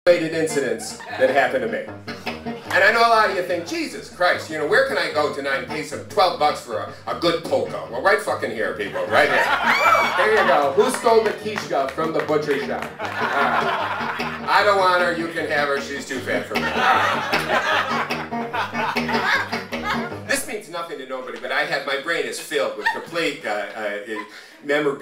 related incidents that happened to me. And I know a lot of you think, Jesus Christ, you know, where can I go tonight and pay some 12 bucks for a good polka? Well, right fucking here, people, right here. There you go. Who stole the quiche from the butcher shop? I don't want her, you can have her, she's too fat for me. This means nothing to nobody, but my brain is filled with complete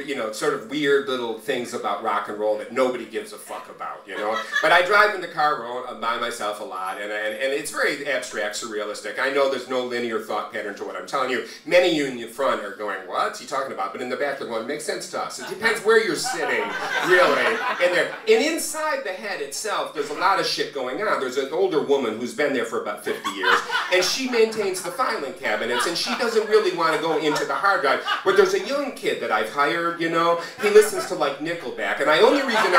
you know, sort of weird little things about rock and roll that nobody gives a fuck about, you know. But I drive in the car by myself a lot, and it's very abstract, surrealistic. I know there's no linear thought pattern to what I'm telling you. Many of you in the front are going, what's he talking about? But in the back they're going, makes sense to us. It depends where you're sitting, really, in there. And inside the head itself, there's a lot of shit going on. There's an older woman who's been there for about 50 years, and she maintains the filing cabinets, and she doesn't really want to go into the hard drive. But there's a young kid that I've hired, you know, he listens to like Nickelback, and the only reason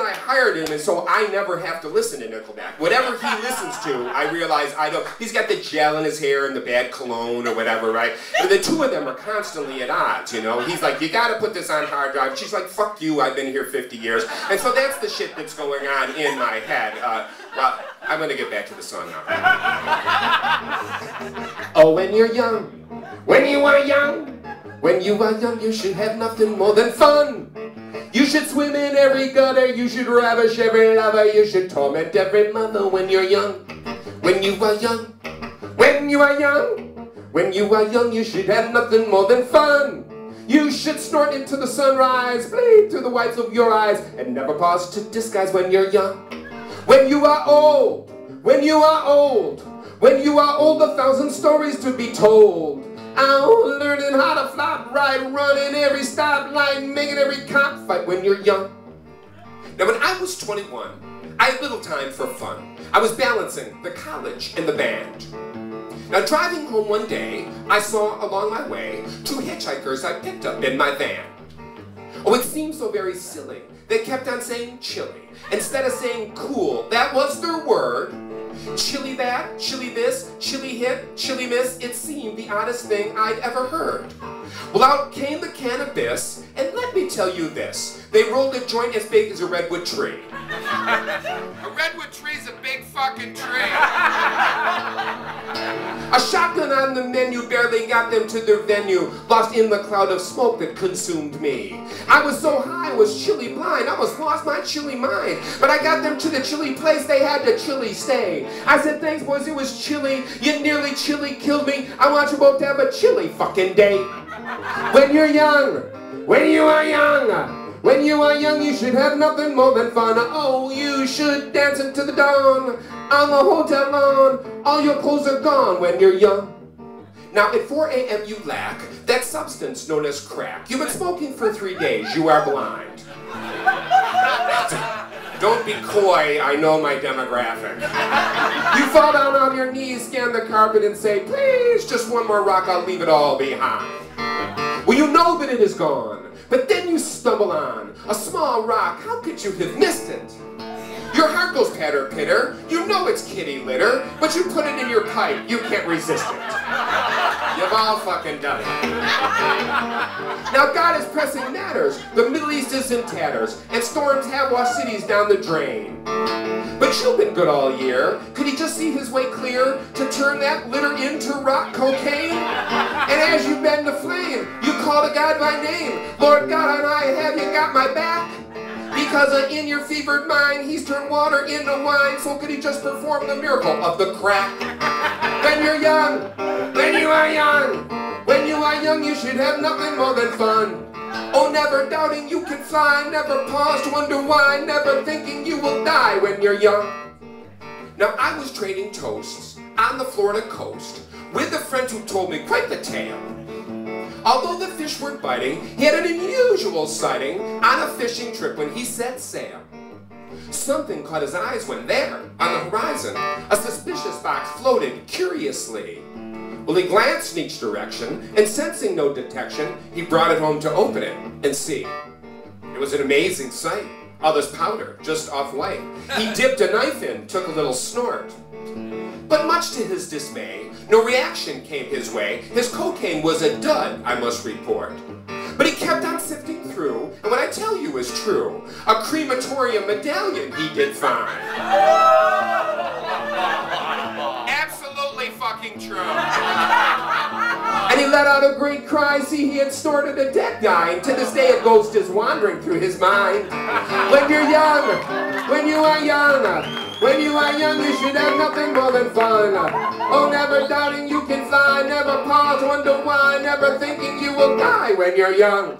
I hired him is so I never have to listen to Nickelback. Whatever he listens to, I realize I don't. He's got the gel in his hair and the bad cologne or whatever, right? And the two of them are constantly at odds, you know. He's like, you got to put this on hard drive. She's like, fuck you, I've been here 50 years. And so that's the shit that's going on in my head. Well, I'm going to get back to the song now. Oh, when you're young, when you are young, when you are young, you should have nothing more than fun. You should swim in every gutter, you should ravish every lover, you should torment every mother when you're young. When you are young, when you are young, when you are young, you should have nothing more than fun. You should snort into the sunrise, bleed through the whites of your eyes, and never pause to disguise when you're young. When you are old, when you are old, when you are old, 1,000 stories to be told. Oh, learning how to flop right, running every stoplight, making every cockfight when you're young. Now, when I was 21, I had little time for fun. I was balancing the college and the band. Now, driving home one day, I saw along my way 2 hitchhikers I picked up in my van. Oh, it seemed so very silly. They kept on saying chili instead of saying cool. That was their word. Chili that, chili this, chili hit, chili miss, it seemed the oddest thing I'd ever heard. Well, out came the cannabis, and let me tell you this, they rolled a joint as big as a redwood tree. A redwood tree's a big fucking tree. A shotgun on the menu barely got them to their venue, lost in the cloud of smoke that consumed me. I was so high, I was chilly blind, I almost lost my chilly mind. But I got them to the chilly place, they had to chilly stay. I said, thanks boys, it was chilly, you nearly chilly killed me. I want you both to have a chilly fucking day. When you're young, when you are young, when you are young, you should have nothing more than fun. Oh, you should dance into the dawn on the hotel lawn. All your clothes are gone when you're young. Now, at 4 a.m. you lack that substance known as crack. You've been smoking for 3 days. You are blind. Don't be coy. I know my demographic. You fall down on your knees, scan the carpet, and say, please, just one more rock. I'll leave it all behind. Well, you know that it is gone. But then you stumble on a small rock. How could you have missed it? Your heart goes patter-pitter. You know it's kitty litter, but you put it in your pipe. You can't resist it. You've all fucking done it. Now God is pressing matters. The Middle East is in tatters, and storms have washed cities down the drain. But you've been good all year. Could he just see his way clear to turn that litter into rock cocaine? And as you bend the flame, you call to God by name. Lord God, and I have you got my back? Because in your fevered mind, he's turned water into wine. So could he just perform the miracle of the crack? When you're young, when you are young, when you are young, you should have nothing more than fun. Oh, never doubting you can fly, never pause to wonder why, never thinking you will die when you're young. Now, I was trading toasts on the Florida coast with a friend who told me quite the tale. Although the fish weren't biting, he had an unusual sighting on a fishing trip when he set sail. Something caught his eyes when there, on the horizon, a suspicious box floated curiously. Well, he glanced in each direction, and sensing no detection, he brought it home to open it and see. It was an amazing sight. All this powder, just off-white. He dipped a knife in, took a little snort. But much to his dismay, no reaction came his way. His cocaine was a dud, I must report. But he kept on sifting through, and what I tell you is true. A crematorium medallion he did find. Absolutely fucking true. And he let out a great cry, see he had extorted a dead guy, and to this day a ghost is wandering through his mind. When you're young, when you are young, when you are young you should have nothing more than fun. Oh, never doubting you can fly, never pause, wonder why, never thinking you will die when you're young.